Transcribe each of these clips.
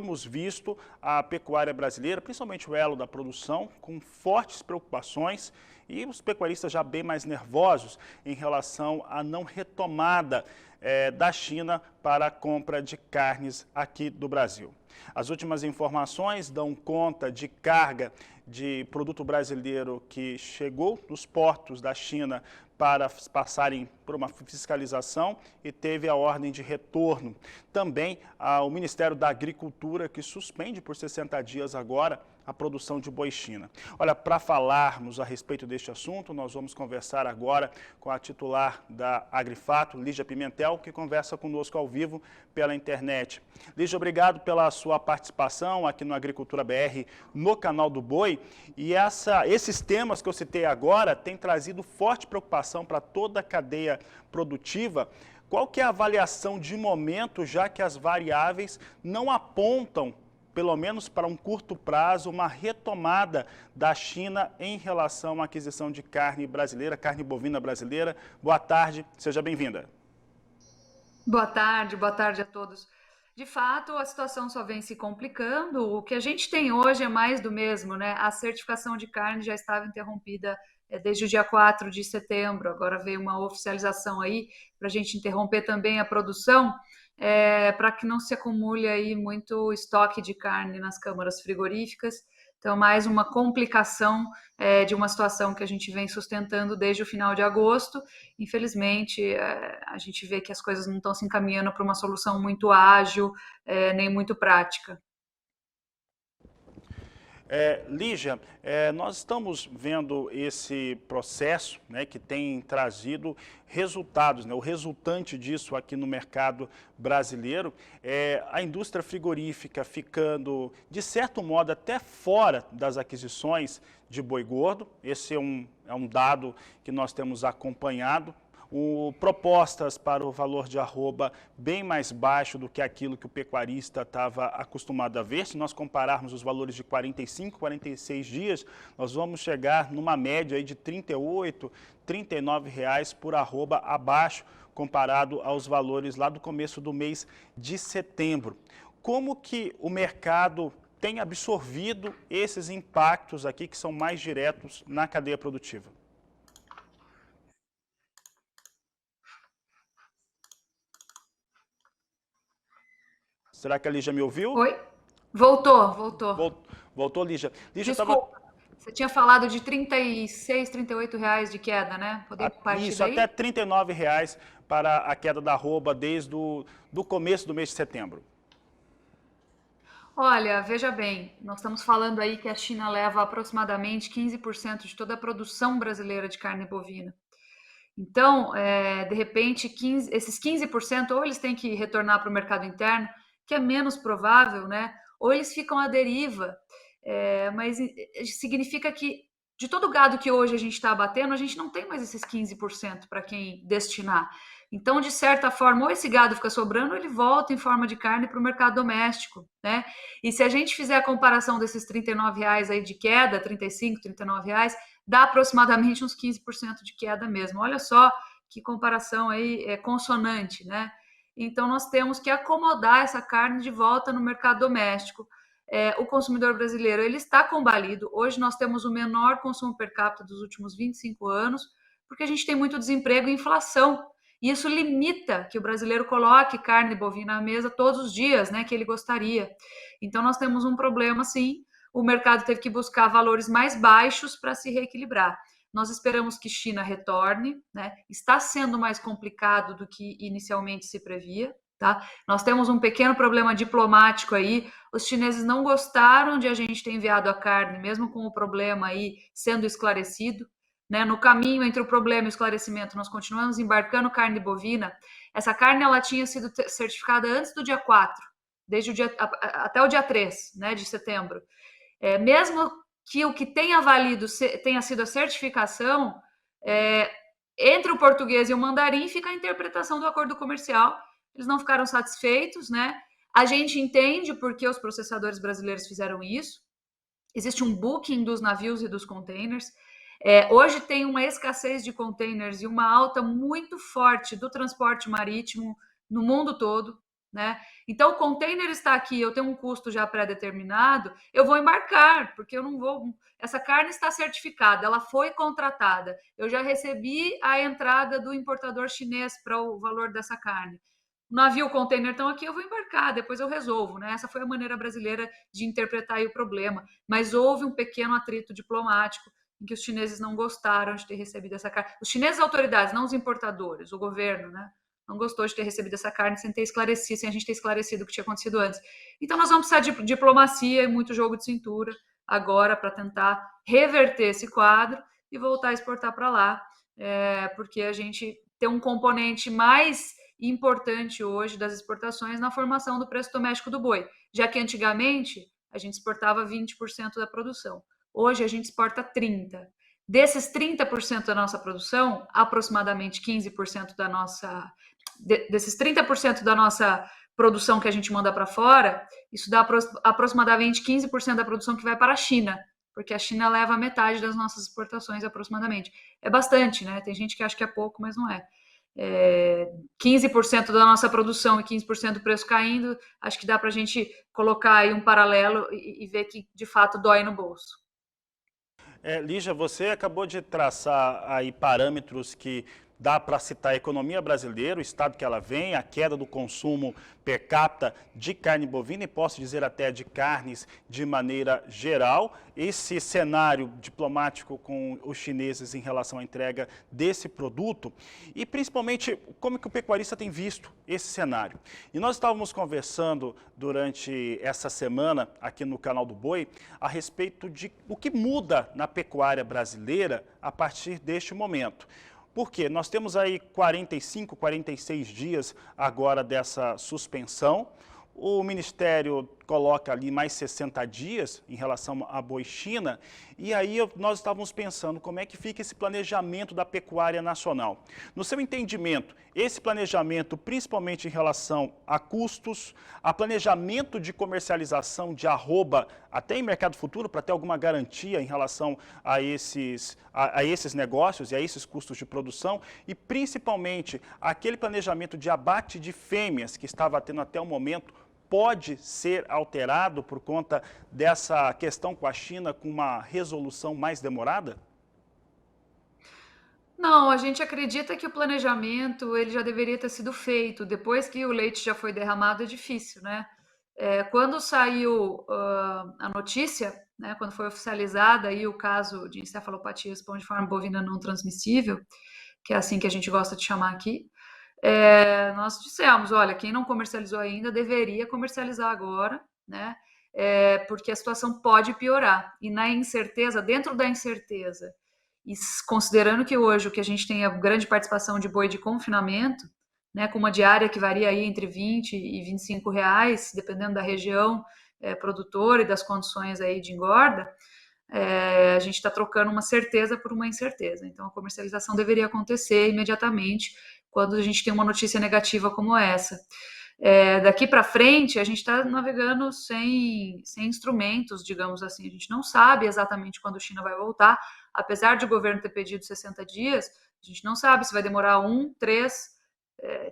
temos visto a pecuária brasileira, principalmente o elo da produção, com fortes preocupações e os pecuaristas já bem mais nervosos em relação à não retomada da China para a compra de carnes aqui do Brasil. As últimas informações dão conta de carga de produto brasileiro que chegou nos portos da China para passarem por uma fiscalização e teve a ordem de retorno. Também o Ministério da Agricultura, que suspende por 60 dias agora a produção de boi China. Olha, para falarmos a respeito deste assunto, nós vamos conversar agora com a titular da Agrifato, Lígia Pimentel, que conversa conosco ao vivo pela internet. Lígia, obrigado pela sua participação aqui no Agricultura BR, no canal do Boi. E esses temas que eu citei agora têm trazido forte preocupação para toda a cadeia produtiva. Qual que é a avaliação de momento, já que as variáveis não apontam, pelo menos para um curto prazo, uma retomada da China em relação à aquisição de carne brasileira, carne bovina brasileira? Boa tarde, seja bem-vinda. Boa tarde a todos. De fato, a situação só vem se complicando. O que a gente tem hoje é mais do mesmo, né? A certificação de carne já estava interrompida desde o dia 4 de setembro. Agora veio uma oficialização aí para a gente interromper também a produção, para que não se acumule aí muito estoque de carne nas câmaras frigoríficas. Então, mais uma complicação de uma situação que a gente vem sustentando desde o final de agosto. Infelizmente, a gente vê que as coisas não estão se encaminhando para uma solução muito ágil, nem muito prática. Lígia, nós estamos vendo esse processo, né, que tem trazido resultados, né, o resultante disso aqui no mercado brasileiro, a indústria frigorífica ficando, de certo modo, até fora das aquisições de boi gordo. Esse é um dado que nós temos acompanhado. Propostas para o valor de arroba bem mais baixo do que aquilo que o pecuarista estava acostumado a ver. Se nós compararmos os valores de 45, 46 dias, nós vamos chegar numa média aí de R$ 38, R$ 39 por arroba abaixo, comparado aos valores lá do começo do mês de setembro. Como que o mercado tem absorvido esses impactos aqui que são mais diretos na cadeia produtiva? Será que a Lígia me ouviu? Oi? Voltou. Voltou, Lígia. Lígia, Desculpa, você tinha falado de 36, 38 reais de queda, né? Podemos partir Isso, daí? até R$ 39 para a queda da arroba desde do começo do mês de setembro. Olha, veja bem, nós estamos falando aí que a China leva aproximadamente 15% de toda a produção brasileira de carne bovina. Então, de repente, esses 15%, ou eles têm que retornar para o mercado interno, que é menos provável, né? Ou eles ficam à deriva. Mas significa que de todo o gado que hoje a gente está abatendo, a gente não tem mais esses 15% para quem destinar. Então, de certa forma, ou esse gado fica sobrando, ou ele volta em forma de carne para o mercado doméstico, né? E se a gente fizer a comparação desses R$ 39 aí de queda, 35, R$ 39, dá aproximadamente uns 15% de queda mesmo. Olha só que comparação aí consonante, né? Então, nós temos que acomodar essa carne de volta no mercado doméstico. O consumidor brasileiro ele está combalido. Hoje nós temos o menor consumo per capita dos últimos 25 anos, porque a gente tem muito desemprego e inflação. E isso limita que o brasileiro coloque carne bovina à mesa todos os dias, né, que ele gostaria. Então nós temos um problema, sim. O mercado teve que buscar valores mais baixos para se reequilibrar. Nós esperamos que China retorne, né? Está sendo mais complicado do que inicialmente se previa, tá? Nós temos um pequeno problema diplomático aí. Os chineses não gostaram de a gente ter enviado a carne, mesmo com o problema aí sendo esclarecido, né? No caminho entre o problema e o esclarecimento, nós continuamos embarcando carne bovina. Essa carne ela tinha sido certificada antes do dia 4, desde o dia, até o dia 3, né, de setembro. Mesmo que o que tenha valido tenha sido a certificação, entre o português e o mandarim fica a interpretação do acordo comercial. Eles não ficaram satisfeitos, né? A gente entende porque os processadores brasileiros fizeram isso. Existe um booking dos navios e dos containers. Hoje tem uma escassez de containers e uma alta muito forte do transporte marítimo no mundo todo. né? Então, o container está aqui, eu tenho um custo já pré-determinado, eu vou embarcar, porque eu não vou. Essa carne está certificada, ela foi contratada, eu já recebi a entrada do importador chinês para o valor dessa carne. O navio, o container estão aqui, eu vou embarcar, depois eu resolvo, né? Essa foi a maneira brasileira de interpretar o problema. Mas houve um pequeno atrito diplomático em que os chineses não gostaram de ter recebido essa carne. Os chineses, autoridades, não os importadores, o governo, né? Não gostou de ter recebido essa carne sem ter esclarecido, sem a gente ter esclarecido o que tinha acontecido antes. Então, nós vamos precisar de diplomacia e muito jogo de cintura agora para tentar reverter esse quadro e voltar a exportar para lá, porque a gente tem um componente mais importante hoje das exportações na formação do preço doméstico do boi, já que antigamente a gente exportava 20% da produção. Hoje a gente exporta 30%. Desses 30% da nossa produção, aproximadamente 15% da nossa desses 30% da nossa produção que a gente manda para fora, isso dá aproximadamente 15% da produção que vai para a China, porque a China leva metade das nossas exportações aproximadamente. É bastante, né? Tem gente que acha que é pouco, mas não é. 15% da nossa produção e 15% do preço caindo, acho que dá para a gente colocar aí um paralelo e ver que de fato dói no bolso. Lígia, você acabou de traçar aí parâmetros que dá para citar a economia brasileira, o estado que ela vem, a queda do consumo per capita de carne bovina e posso dizer até de carnes de maneira geral. Esse cenário diplomático com os chineses em relação à entrega desse produto e principalmente como que o pecuarista tem visto esse cenário. E nós estávamos conversando durante essa semana aqui no canal do Boi a respeito de o que muda na pecuária brasileira a partir deste momento. Porque nós temos aí 45, 46 dias agora dessa suspensão. O Ministério coloca ali mais 60 dias em relação à boi China. E aí nós estávamos pensando como é que fica esse planejamento da pecuária nacional. No seu entendimento, esse planejamento, principalmente em relação a custos, a planejamento de comercialização de arroba até em mercado futuro, para ter alguma garantia em relação a esses negócios e a esses custos de produção, e principalmente aquele planejamento de abate de fêmeas que estava tendo até o momento, pode ser alterado por conta dessa questão com a China, com uma resolução mais demorada? Não, a gente acredita que o planejamento ele já deveria ter sido feito. Depois que o leite já foi derramado, é difícil, né? Quando saiu a notícia, né, quando foi oficializada aí o caso de encefalopatia espongiforme bovina não transmissível, que é assim que a gente gosta de chamar aqui, nós dissemos, olha, quem não comercializou ainda deveria comercializar agora, né? Porque a situação pode piorar. E na incerteza, dentro da incerteza, e considerando que hoje o que a gente tem é grande participação de boi de confinamento, né, com uma diária que varia aí entre 20 e 25 reais, dependendo da região produtora e das condições aí de engorda, a gente está trocando uma certeza por uma incerteza. Então, a comercialização deveria acontecer imediatamente quando a gente tem uma notícia negativa como essa. Daqui para frente, a gente está navegando sem instrumentos, digamos assim. A gente não sabe exatamente quando a China vai voltar, apesar de o governo ter pedido 60 dias, a gente não sabe se vai demorar 1, 3,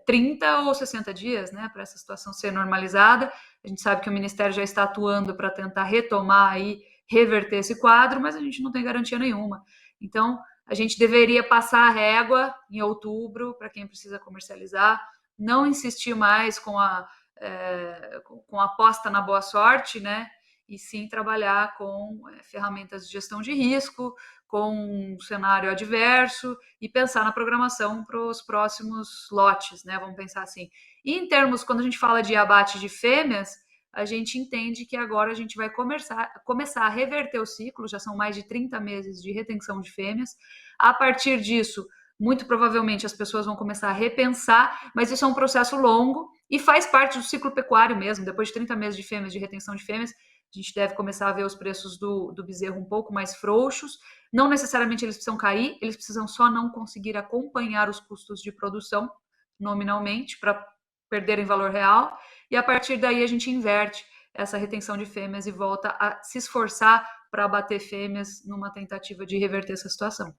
30 ou 60 dias, né, para essa situação ser normalizada. A gente sabe que o Ministério já está atuando para tentar retomar aí, reverter esse quadro, mas a gente não tem garantia nenhuma. Então, a gente deveria passar a régua em outubro para quem precisa comercializar, não insistir mais com a aposta na boa sorte, né? E sim trabalhar com ferramentas de gestão de risco, com um cenário adverso e pensar na programação para os próximos lotes, né? Vamos pensar assim. E em termos, quando a gente fala de abate de fêmeas, a gente entende que agora a gente vai começar a reverter o ciclo, já são mais de 30 meses de retenção de fêmeas. A partir disso, muito provavelmente as pessoas vão começar a repensar, mas isso é um processo longo e faz parte do ciclo pecuário mesmo. Depois de 30 meses de fêmeas, de retenção de fêmeas, a gente deve começar a ver os preços do bezerro um pouco mais frouxos. Não necessariamente eles precisam cair, eles precisam só não conseguir acompanhar os custos de produção nominalmente para perderem valor real. E a partir daí a gente inverte essa retenção de fêmeas e volta a se esforçar para abater fêmeas numa tentativa de reverter essa situação.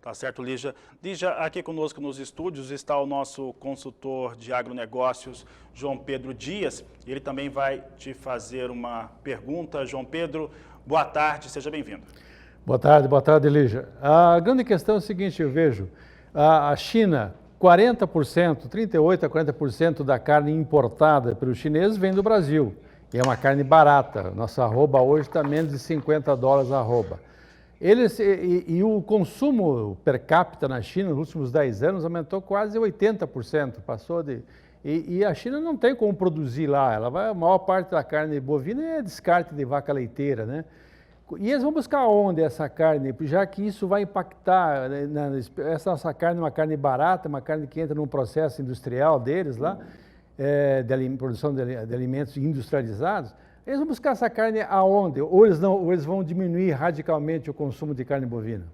Tá certo, Lígia. Lígia, aqui conosco nos estúdios está o nosso consultor de agronegócios, João Pedro Dias. Ele também vai te fazer uma pergunta. João Pedro, boa tarde, seja bem-vindo. Boa tarde, Lígia. A grande questão é o seguinte, eu vejo, a China, 40%, 38% a 40% da carne importada pelos chineses vem do Brasil. E é uma carne barata. Nossa arroba hoje está menos de $50 a arroba. E o consumo per capita na China nos últimos 10 anos aumentou quase 80%, passou de... E a China não tem como produzir lá, a maior parte da carne bovina é descarte de vaca leiteira, né? E eles vão buscar onde essa carne, já que isso vai impactar, essa nossa carne é uma carne barata, uma carne que entra num processo industrial deles lá, de produção de alimentos industrializados. Eles vão buscar essa carne aonde? Ou eles vão diminuir radicalmente o consumo de carne bovina?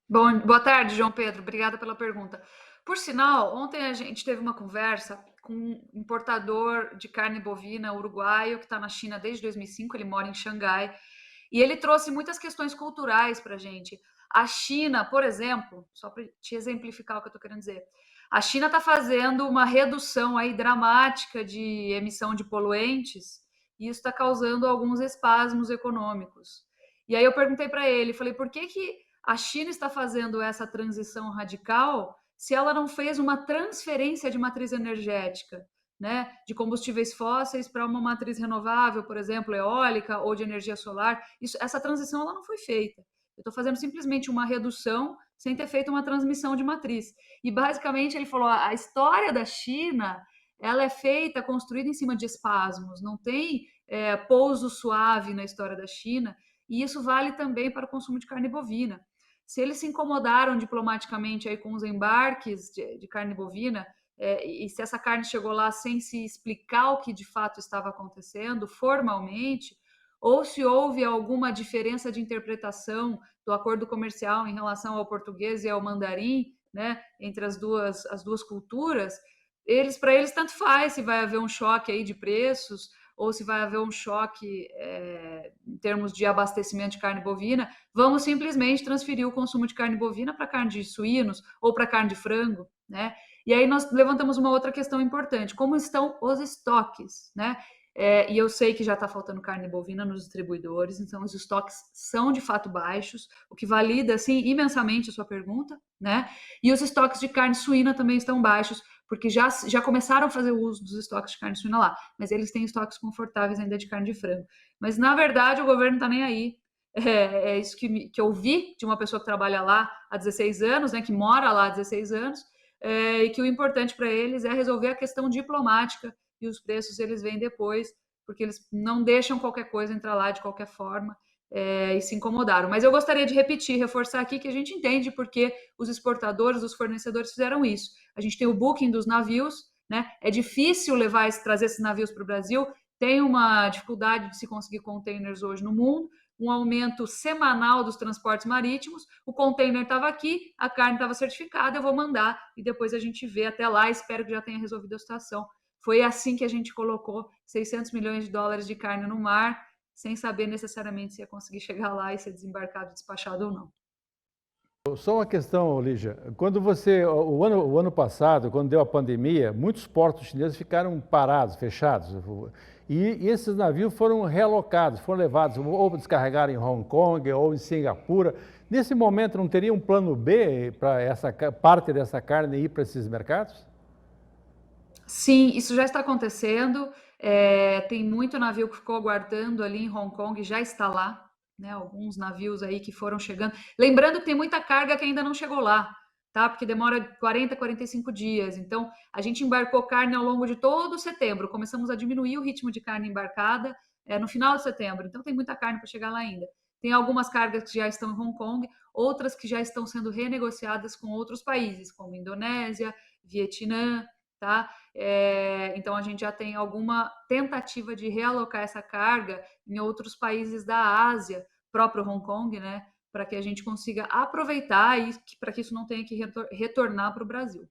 Bom, boa tarde, João Pedro. Obrigada pela pergunta. Por sinal, ontem a gente teve uma conversa com um importador de carne bovina uruguaio que está na China desde 2005, ele mora em Xangai, e ele trouxe muitas questões culturais para a gente. A China, por exemplo, só para te exemplificar o que eu estou querendo dizer, a China está fazendo uma redução aí dramática de emissão de poluentes, e isso está causando alguns espasmos econômicos. E aí eu perguntei para ele, falei, por que a China está fazendo essa transição radical se ela não fez uma transferência de matriz energética, né, de combustíveis fósseis para uma matriz renovável, por exemplo, eólica ou de energia solar? Essa transição ela não foi feita. Eu estou fazendo simplesmente uma redução sem ter feito uma transmissão de matriz. E basicamente ele falou, a história da China ela é feita, construída em cima de espasmos, não tem pouso suave na história da China, e isso vale também para o consumo de carne bovina. Se eles se incomodaram diplomaticamente aí com os embarques de carne bovina, e se essa carne chegou lá sem se explicar o que de fato estava acontecendo formalmente, ou se houve alguma diferença de interpretação do acordo comercial em relação ao português e ao mandarim, né, entre as duas culturas, para eles tanto faz se vai haver um choque aí de preços ou se vai haver um choque em termos de abastecimento de carne bovina. Vamos simplesmente transferir o consumo de carne bovina para carne de suínos ou para carne de frango, né? E aí nós levantamos uma outra questão importante, como estão os estoques, né? E eu sei que já está faltando carne bovina nos distribuidores, então os estoques são de fato baixos, o que valida assim imensamente a sua pergunta, né? E os estoques de carne suína também estão baixos, porque já começaram a fazer o uso dos estoques de carne suína lá, mas eles têm estoques confortáveis ainda de carne de frango. Mas, na verdade, o governo não está nem aí. É isso que eu vi de uma pessoa que trabalha lá há 16 anos, né, que mora lá há 16 anos, e que o importante para eles é resolver a questão diplomática, e os preços eles vêm depois, porque eles não deixam qualquer coisa entrar lá de qualquer forma, e se incomodaram. Mas eu gostaria de repetir, reforçar aqui que a gente entende porque os exportadores, os fornecedores fizeram isso. A gente tem o booking dos navios, né? É difícil trazer esses navios para o Brasil, tem uma dificuldade de se conseguir containers hoje no mundo, um aumento semanal dos transportes marítimos, o container estava aqui, a carne estava certificada, eu vou mandar e depois a gente vê até lá, espero que já tenha resolvido a situação. Foi assim que a gente colocou 600 milhões de dólares de carne no mar, sem saber necessariamente se ia conseguir chegar lá e ser desembarcado, despachado ou não. Só uma questão, Lígia. Quando o ano passado, quando deu a pandemia, muitos portos chineses ficaram parados, fechados. E esses navios foram realocados, foram levados ou descarregar em Hong Kong ou em Singapura. Nesse momento, não teria um plano B para essa parte dessa carne ir para esses mercados? Sim, isso já está acontecendo. Tem muito navio que ficou aguardando ali em Hong Kong, já está lá, né? Alguns navios aí que foram chegando. Lembrando que tem muita carga que ainda não chegou lá, tá? Porque demora 40, 45 dias. Então, a gente embarcou carne ao longo de todo setembro. Começamos a diminuir o ritmo de carne embarcada no final de setembro. Então, tem muita carne para chegar lá ainda. Tem algumas cargas que já estão em Hong Kong, outras que já estão sendo renegociadas com outros países, como Indonésia, Vietnã, tá? Então a gente já tem alguma tentativa de realocar essa carga em outros países da Ásia, próprio Hong Kong, né? Para que a gente consiga aproveitar e para que isso não tenha que retornar para o Brasil.